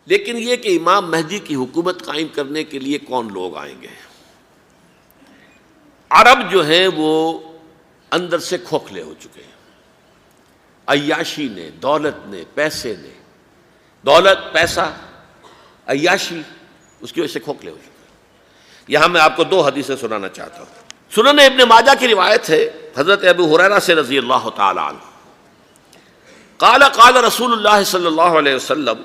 لیکن یہ کہ امام مہدی کی حکومت قائم کرنے کے لیے کون لوگ آئیں گے؟ عرب جو ہیں وہ اندر سے کھوکھلے ہو چکے ہیں، عیاشی نے، دولت نے، پیسے نے، دولت، پیسہ، عیاشی، اس کی وجہ سے کھوکھلے ہو چکے ہیں۔ یہاں میں آپ کو دو حدیثیں سنانا چاہتا ہوں۔ سنن ابن ماجہ کی روایت ہے حضرت ابو ہریرہ سے رضی اللہ تعالی عنہ، قال قال رسول اللہ صلی اللہ علیہ وسلم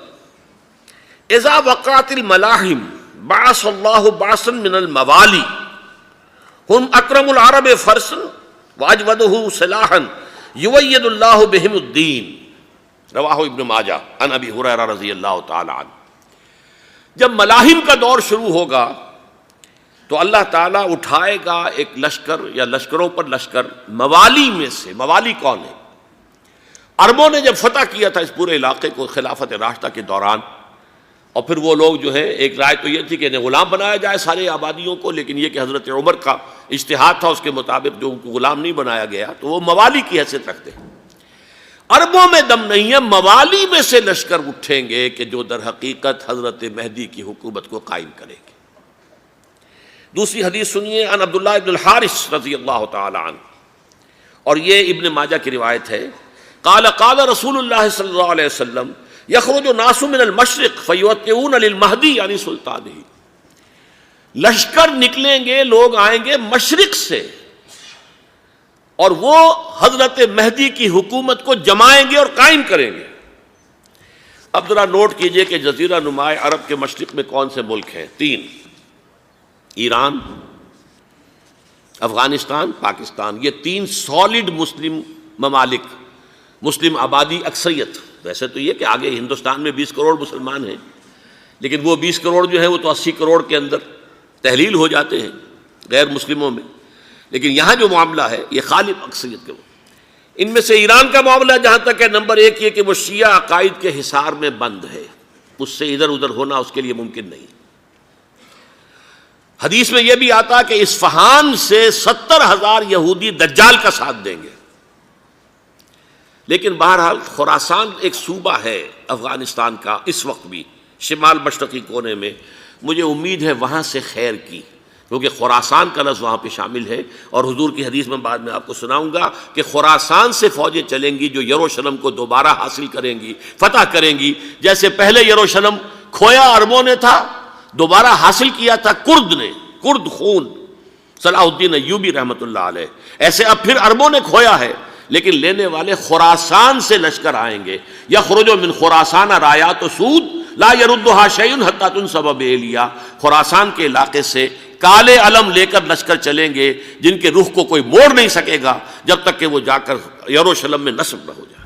اذا وقعت الملاحم بعث اللہ بعثا من الموالی ہم اکرم العرب فرسا واجودہ سلاحا یوید اللہ بہم الدین، رواہ ابن ماجہ عن ابی ہریرہ رضی اللہ تعالی عنہ۔ جب ملاحم کا دور شروع ہوگا تو اللہ تعالیٰ اٹھائے گا ایک لشکر یا لشکروں پر لشکر موالی میں سے۔ موالی کون ہے؟ عربوں نے جب فتح کیا تھا اس پورے علاقے کو خلافت راشدہ کے دوران، اور پھر وہ لوگ جو ہے، ایک رائے تو یہ تھی کہ انہیں غلام بنایا جائے سارے آبادیوں کو، لیکن یہ کہ حضرت عمر کا اجتہاد تھا، اس کے مطابق جو ان کو غلام نہیں بنایا گیا تو وہ موالی کی حیثیت رکھتے ہیں۔ عربوں میں دم نہیں ہے، موالی میں سے لشکر اٹھیں گے کہ جو در حقیقت حضرت مہدی کی حکومت کو قائم کریں گے۔ دوسری حدیث سنیے، عن عبداللہ ابن الحارث رضی اللہ تعالی عنہ، اور یہ ابن ماجہ کی روایت ہے، قال قال رسول اللہ صلی اللہ علیہ وسلم یخرج ناس من المشرق فیوطئون للمہدی یعنی سلطانہ، لشکر نکلیں گے، لوگ آئیں گے مشرق سے اور وہ حضرت مہدی کی حکومت کو جمائیں گے اور قائم کریں گے۔ اب ذرا نوٹ کیجئے کہ جزیرہ نماء عرب کے مشرق میں کون سے ملک ہیں؟ تین: ایران، افغانستان، پاکستان۔ یہ تین سالڈ مسلم ممالک، مسلم آبادی اکثریت۔ ویسے تو یہ کہ آگے ہندوستان میں 20 کروڑ مسلمان ہیں، لیکن وہ 20 کروڑ جو ہے وہ تو 80 کروڑ کے اندر تحلیل ہو جاتے ہیں غیر مسلموں میں، لیکن یہاں جو معاملہ ہے یہ غالب اکثریت کے۔ ان میں سے ایران کا معاملہ جہاں تک ہے، نمبر 1 یہ کہ وہ شیعہ عقائد کے حصار میں بند ہے، اس سے ادھر ادھر ہونا اس کے لیے ممکن نہیں۔ حدیث میں یہ بھی آتا کہ اصفہان سے 70,000 یہودی دجال کا ساتھ دیں گے۔ لیکن بہرحال خراسان ایک صوبہ ہے افغانستان کا اس وقت بھی، شمال مشرقی کونے میں، مجھے امید ہے وہاں سے خیر کی، کیونکہ خراسان کا لفظ وہاں پہ شامل ہے، اور حضور کی حدیث میں بعد میں آپ کو سناؤں گا کہ خراسان سے فوجیں چلیں گی جو یروشلم کو دوبارہ حاصل کریں گی، فتح کریں گی۔ جیسے پہلے یروشلم کھویا عربوں نے تھا، دوبارہ حاصل کیا تھا کرد نے، کرد خون صلاح الدین ایوبی رحمۃ اللہ علیہ، ایسے اب پھر عربوں نے کھویا ہے، لیکن لینے والے خراسان سے لشکر آئیں گے۔ یخرج من خراسان رایات سود لا یردھا شیء حتی تنصب بإیلیا، خراسان کے علاقے سے کالے علم لے کر لشکر چلیں گے جن کے رخ کو کوئی موڑ نہیں سکے گا جب تک کہ وہ جا کر یروشلم میں نصب نہ ہو جائے۔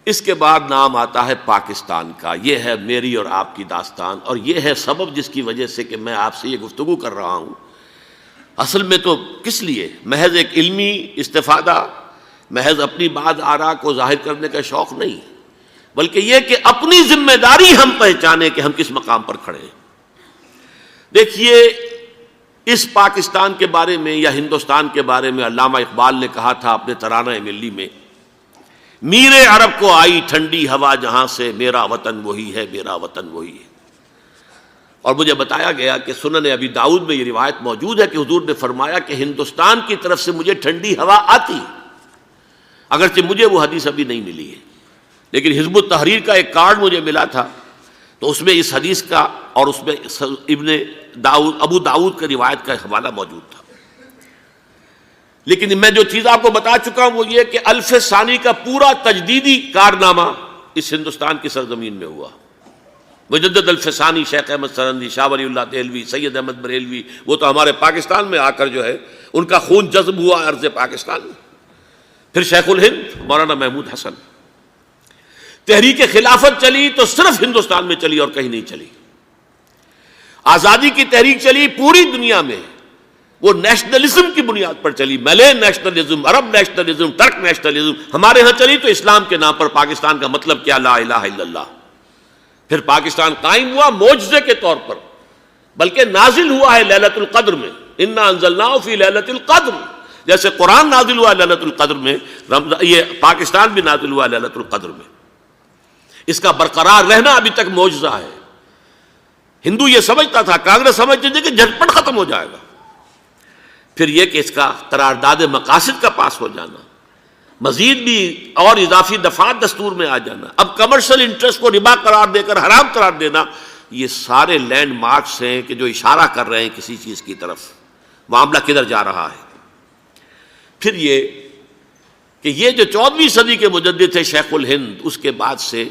اس کے بعد نام آتا ہے پاکستان کا۔ یہ ہے میری اور آپ کی داستان، اور یہ ہے سبب جس کی وجہ سے کہ میں آپ سے یہ گفتگو کر رہا ہوں۔ اصل میں تو کس لیے؟ محض ایک علمی استفادہ، محض اپنی بات آراء کو ظاہر کرنے کا شوق نہیں، بلکہ یہ کہ اپنی ذمہ داری ہم پہچانیں کہ ہم کس مقام پر کھڑے ہیں۔ دیکھیے، اس پاکستان کے بارے میں یا ہندوستان کے بارے میں علامہ اقبال نے کہا تھا اپنے ترانہ ملی میں، میرے عرب کو آئی ٹھنڈی ہوا جہاں سے، میرا وطن وہی ہے، میرا وطن وہی ہے۔ اور مجھے بتایا گیا کہ سنن ابی داؤد میں یہ روایت موجود ہے کہ حضور نے فرمایا کہ ہندوستان کی طرف سے مجھے ٹھنڈی ہوا آتی ہے، اگرچہ مجھے وہ حدیث ابھی نہیں ملی ہے، لیکن حزب التحریر کا ایک کارڈ مجھے ملا تھا، تو اس میں اس حدیث کا اور اس میں ابو داؤد کی روایت کا حوالہ موجود تھا۔ لیکن میں جو چیز آپ کو بتا چکا ہوں وہ یہ کہ الف ثانی کا پورا تجدیدی کارنامہ اس ہندوستان کی سرزمین میں ہوا۔ مجدد الف ثانی شیخ احمد سرندی، شاہ ولی اللہ دہلوی، سید احمد بریلوی، وہ تو ہمارے پاکستان میں آ کر جو ہے ان کا خون جذب ہوا ارض پاکستان میں۔ پھر شیخ الہند مولانا محمود حسن۔ تحریک خلافت چلی تو صرف ہندوستان میں چلی اور کہیں نہیں چلی۔ آزادی کی تحریک چلی پوری دنیا میں، وہ نیشنلزم کی بنیاد پر چلی، ملے نیشنلزم، عرب نیشنلزم، ترک نیشنلزم۔ ہمارے ہاں چلی تو اسلام کے نام پر، پاکستان کا مطلب کیا؟ لا الہ الا اللہ۔ پھر پاکستان قائم ہوا معجزے کے طور پر، بلکہ نازل ہوا ہے لیلۃ القدر میں، انا انزلناہ فی لیلۃ القدر، جیسے قرآن نازل ہوا لیلۃ القدر میں، یہ پاکستان بھی نازل ہوا لیلۃ القدر میں۔ اس کا برقرار رہنا ابھی تک معجزہ ہے۔ ہندو یہ سمجھتا تھا، کانگریس سمجھتی تھی کہ جھٹپٹ ختم ہو جائے گا۔ پھر یہ کہ اس کا قرارداد مقاصد کا پاس ہو جانا، مزید بھی اور اضافی دفعات دستور میں آ جانا، اب کمرشل انٹرسٹ کو ربا قرار دے کر حرام قرار دینا، یہ سارے لینڈ مارکس ہیں کہ جو اشارہ کر رہے ہیں کسی چیز کی طرف، معاملہ کدھر جا رہا ہے۔ پھر یہ کہ یہ جو 14ویں صدی کے مجدد تھے شیخ الہند، اس کے بعد سے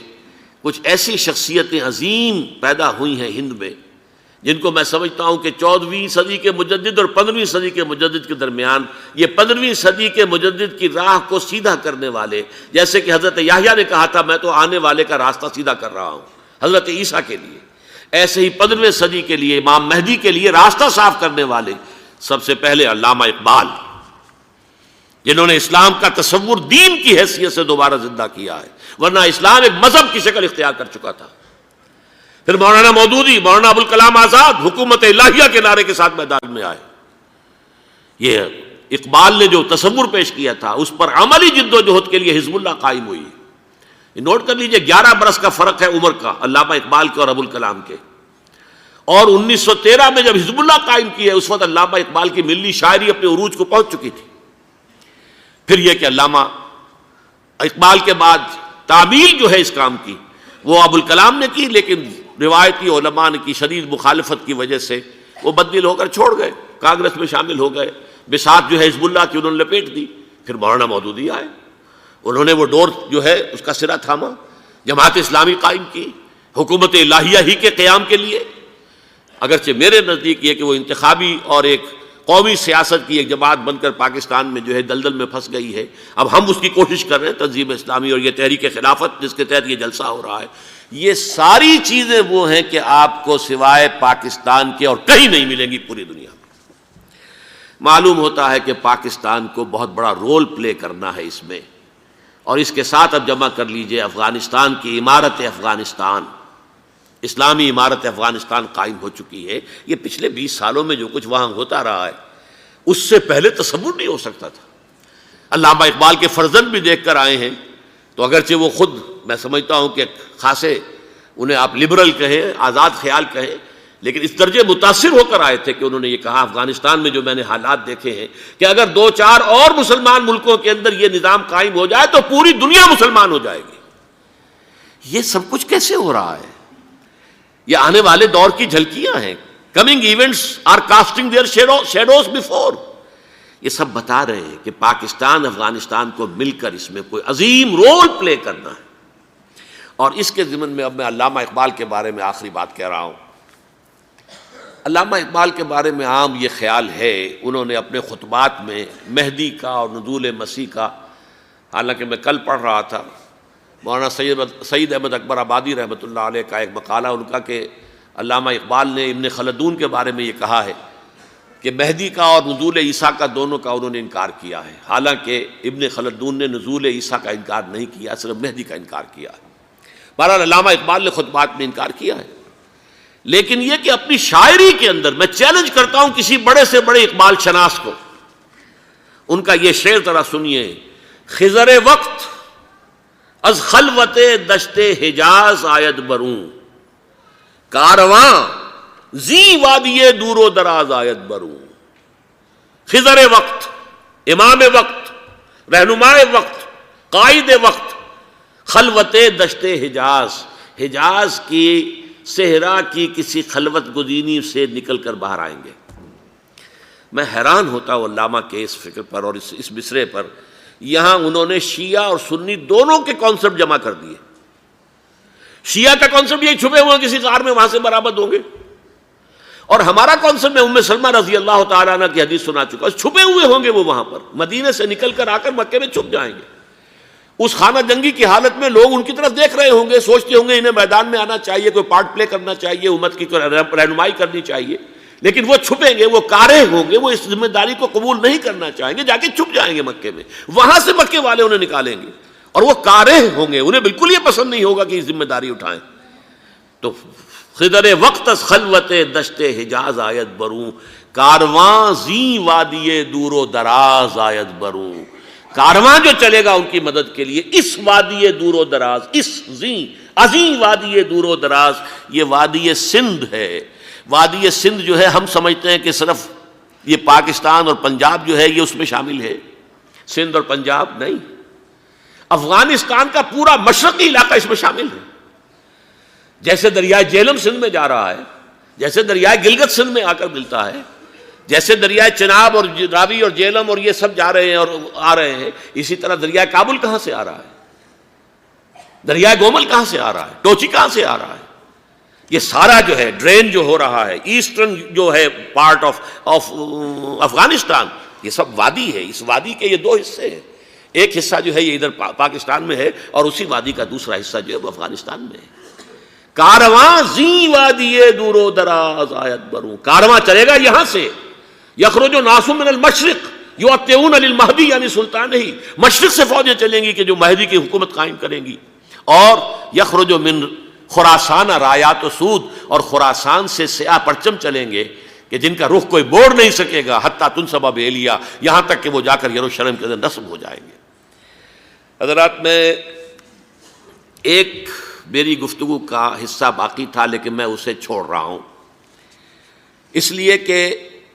کچھ ایسی شخصیتیں عظیم پیدا ہوئی ہیں ہند میں، جن کو میں سمجھتا ہوں کہ 14ویں صدی کے مجدد اور 15ویں صدی کے مجدد کے درمیان، یہ 15ویں صدی کے مجدد کی راہ کو سیدھا کرنے والے، جیسے کہ حضرت یحییٰ نے کہا تھا میں تو آنے والے کا راستہ سیدھا کر رہا ہوں حضرت عیسیٰ کے لیے، ایسے ہی 15ویں صدی کے لیے امام مہدی کے لیے راستہ صاف کرنے والے سب سے پہلے علامہ اقبال، جنہوں نے اسلام کا تصور دین کی حیثیت سے دوبارہ زندہ کیا ہے، ورنہ اسلام ایک مذہب کی شکل اختیار کر چکا تھا۔ پھر مولانا مودودی، مولانا ابوالکلام آزاد حکومت الہیہ کے نعرے کے ساتھ میدان میں آئے۔ یہ اقبال نے جو تصور پیش کیا تھا اس پر عملی جد و جہد کے لیے حزب اللہ قائم ہوئی۔ نوٹ کر لیجئے 11 برس کا فرق ہے عمر کا علامہ اقبال کے اور ابوالکلام کے، اور 1913 میں جب حزب اللہ قائم کی ہے اس وقت علامہ اقبال کی ملی شاعری اپنے عروج کو پہنچ چکی تھی۔ پھر یہ کہ علامہ اقبال کے بعد تعمیل جو ہے اس کام کی وہ ابوالکلام نے کی، لیکن روایتی علماء نے کی شدید مخالفت کی وجہ سے وہ بددل ہو کر چھوڑ گئے، کانگریس میں شامل ہو گئے، بساط جو ہے حزب اللہ کی انہوں نے لپیٹ دی۔ پھر مولانا مودودی آئے، انہوں نے وہ ڈور جو ہے اس کا سرا تھاما، جماعت اسلامی قائم کی حکومت الہیہ ہی کے قیام کے لیے۔ اگرچہ میرے نزدیک یہ کہ وہ انتخابی اور ایک قومی سیاست کی ایک جماعت بن کر پاکستان میں جو ہے دلدل میں پھنس گئی ہے، اب ہم اس کی کوشش کر رہے ہیں، تنظیم اسلامی اور یہ تحریک خلافت جس کے تحت یہ جلسہ ہو رہا ہے، یہ ساری چیزیں وہ ہیں کہ آپ کو سوائے پاکستان کے اور کہیں نہیں ملیں گی پوری دنیا میں۔ معلوم ہوتا ہے کہ پاکستان کو بہت بڑا رول پلے کرنا ہے اس میں، اور اس کے ساتھ اب جمع کر لیجئے افغانستان کی عمارت افغانستان، اسلامی عمارت افغانستان قائم ہو چکی ہے۔ یہ پچھلے 20 سالوں میں جو کچھ وہاں ہوتا رہا ہے اس سے پہلے تصور نہیں ہو سکتا تھا۔ علامہ اقبال کے فرزند بھی دیکھ کر آئے ہیں، تو اگرچہ وہ خود میں سمجھتا ہوں کہ خاصے انہیں آپ لبرل کہیں، آزاد خیال کہیں، لیکن اس درجے متاثر ہو کر آئے تھے کہ انہوں نے یہ کہا افغانستان میں جو میں نے حالات دیکھے ہیں کہ اگر 2-4 اور مسلمان ملکوں کے اندر یہ نظام قائم ہو جائے تو پوری دنیا مسلمان ہو جائے گی۔ یہ سب کچھ کیسے ہو رہا ہے؟ یہ آنے والے دور کی جھلکیاں ہیں۔ Coming events are casting their shadows before. یہ سب بتا رہے ہیں کہ پاکستان افغانستان کو مل کر اس میں کوئی عظیم رول پلے کرنا ہے۔ اور اس کے ضمن میں اب میں علامہ اقبال کے بارے میں آخری بات کہہ رہا ہوں۔ علامہ اقبال کے بارے میں عام یہ خیال ہے، انہوں نے اپنے خطبات میں مہدی کا اور نزول مسیح کا، حالانکہ میں کل پڑھ رہا تھا مولانا سید احمد اکبر آبادی رحمۃ اللہ علیہ کا ایک مقالہ ان کا کہ علامہ اقبال نے ابن خلدون کے بارے میں یہ کہا ہے کہ مہدی کا اور نزول عیسیٰ کا دونوں کا انہوں نے انکار کیا ہے، حالانکہ ابن خلدون نے نزول عیسیٰ کا انکار نہیں کیا، صرف مہدی کا انکار کیا ہے۔ بہرحال علامہ اقبال نے خطبات میں انکار کیا ہے، لیکن یہ کہ اپنی شاعری کے اندر میں چیلنج کرتا ہوں کسی بڑے سے بڑے اقبال شناس کو، ان کا یہ شعر ذرا سنیے: خضر وقت از خلوت دشت حجاز آید بروں، کارواں زی وادی دور و دراز آید بروں۔ خضر وقت، امام وقت، رہنمائے وقت، قائد وقت، خلوت دشت حجاز، حجاز کی صحرا کی کسی خلوت گزینی سے نکل کر باہر آئیں گے۔ میں حیران ہوتا ہوں علامہ کے اس فکر پر اور اس مصرے پر۔ یہاں انہوں نے شیعہ اور سنی دونوں کے کانسیپٹ جمع کر دیے۔ شیعہ کا کانسیپٹ یہی چھپے ہوئے کسی غار میں وہاں سے برآمد ہوں گے، اور ہمارا کانسیپٹ میں ام سلمہ رضی اللہ تعالیٰ عنہ کی حدیث سنا چکا، چھپے ہوئے ہوں گے وہ وہاں پر، مدینے سے نکل کر آ کر مکے میں چھپ جائیں گے۔ اس خانہ جنگی کی حالت میں لوگ ان کی طرف دیکھ رہے ہوں گے، سوچتے ہوں گے انہیں میدان میں آنا چاہیے، کوئی پارٹ پلے کرنا چاہیے، امت کی رہنمائی کرنی چاہیے، لیکن وہ چھپیں گے، وہ کارے ہوں گے، وہ اس ذمہ داری کو قبول نہیں کرنا چاہیں گے، جا کے چھپ جائیں گے مکے میں، وہاں سے مکے والے انہیں نکالیں گے، اور وہ کارے ہوں گے، انہیں بالکل یہ پسند نہیں ہوگا کہ یہ ذمہ داری اٹھائیں۔ تو خضر وقت از خلوت دشت حجاز آیت بروں، کارواں زی وادی دور و دراز آیت بروں۔ کارواں جو چلے گا ان کی مدد کے لیے اس وادی دور و دراز، اس زی عظیم وادی دور و دراز، یہ وادی سندھ ہے۔ وادی سندھ جو ہے ہم سمجھتے ہیں کہ صرف یہ پاکستان اور پنجاب جو ہے یہ اس میں شامل ہے، سندھ اور پنجاب نہیں، افغانستان کا پورا مشرقی علاقہ اس میں شامل ہے۔ جیسے دریائے جہلم سندھ میں جا رہا ہے، جیسے دریائے گلگت سندھ میں آ کر ملتا ہے، جیسے دریائے چناب اور راوی اور جہلم اور یہ سب جا رہے ہیں اور آ رہے ہیں، اسی طرح دریائے کابل کہاں سے آ رہا ہے، دریائے گومل کہاں سے آ رہا ہے، ٹوچی کہاں سے آ رہا ہے، یہ سارا جو ہے ڈرین جو ہو رہا ہے ایسٹرن جو ہے پارٹ آف افغانستان، یہ سب وادی ہے۔ اس وادی کے یہ دو حصے ہیں، ایک حصہ جو ہے یہ ادھر پاکستان میں ہے اور اسی وادی کا دوسرا حصہ جو ہے وہ افغانستان میں ہے۔ کارواں زی وادی دور و دراز آیت بروں، کارواں چلے گا یہاں سے، یخرج ناس من المشرق یؤتون للمہدی یعنی سلطان ہی، مشرق سے فوجیں چلیں گی کہ جو مہدی کی حکومت قائم کریں گی، اور یخرج من خراسان رایات و سود، اور خراسان سے سیاہ پرچم چلیں گے کہ جن کا رخ کوئی موڑ نہیں سکے گا، حتیٰ تنصب بإلیہ، یہاں تک کہ وہ جا کر یروشلم کے اندر نصب ہو جائیں گے۔ حضرات، میں ایک میری گفتگو کا حصہ باقی تھا لیکن میں اسے چھوڑ رہا ہوں، اس لیے کہ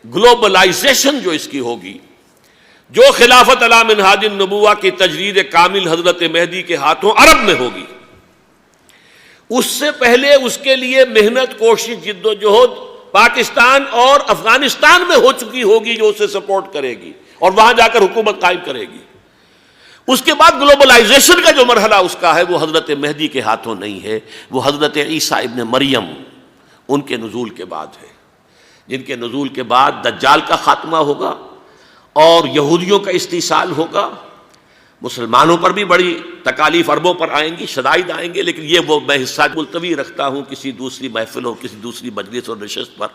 گلوبلائزیشن جو اس کی ہوگی، جو خلافت علی منہاج النبوہ کی تجرید کامل حضرت مہدی کے ہاتھوں عرب میں ہوگی، اس سے پہلے اس کے لیے محنت، کوشش، جد و جہد پاکستان اور افغانستان میں ہو چکی ہوگی جو اسے سپورٹ کرے گی اور وہاں جا کر حکومت قائم کرے گی۔ اس کے بعد گلوبلائزیشن کا جو مرحلہ اس کا ہے وہ حضرت مہدی کے ہاتھوں نہیں ہے، وہ حضرت عیسیٰ ابن مریم ان کے نزول کے بعد ہے، جن کے نزول کے بعد دجال کا خاتمہ ہوگا اور یہودیوں کا استیصال ہوگا۔ مسلمانوں پر بھی بڑی تکالیف عربوں پر آئیں گی، شدائد آئیں گے، لیکن یہ وہ میں حصہ ملتوی رکھتا ہوں کسی دوسری محفل اور کسی دوسری مجلس اور نشست پر۔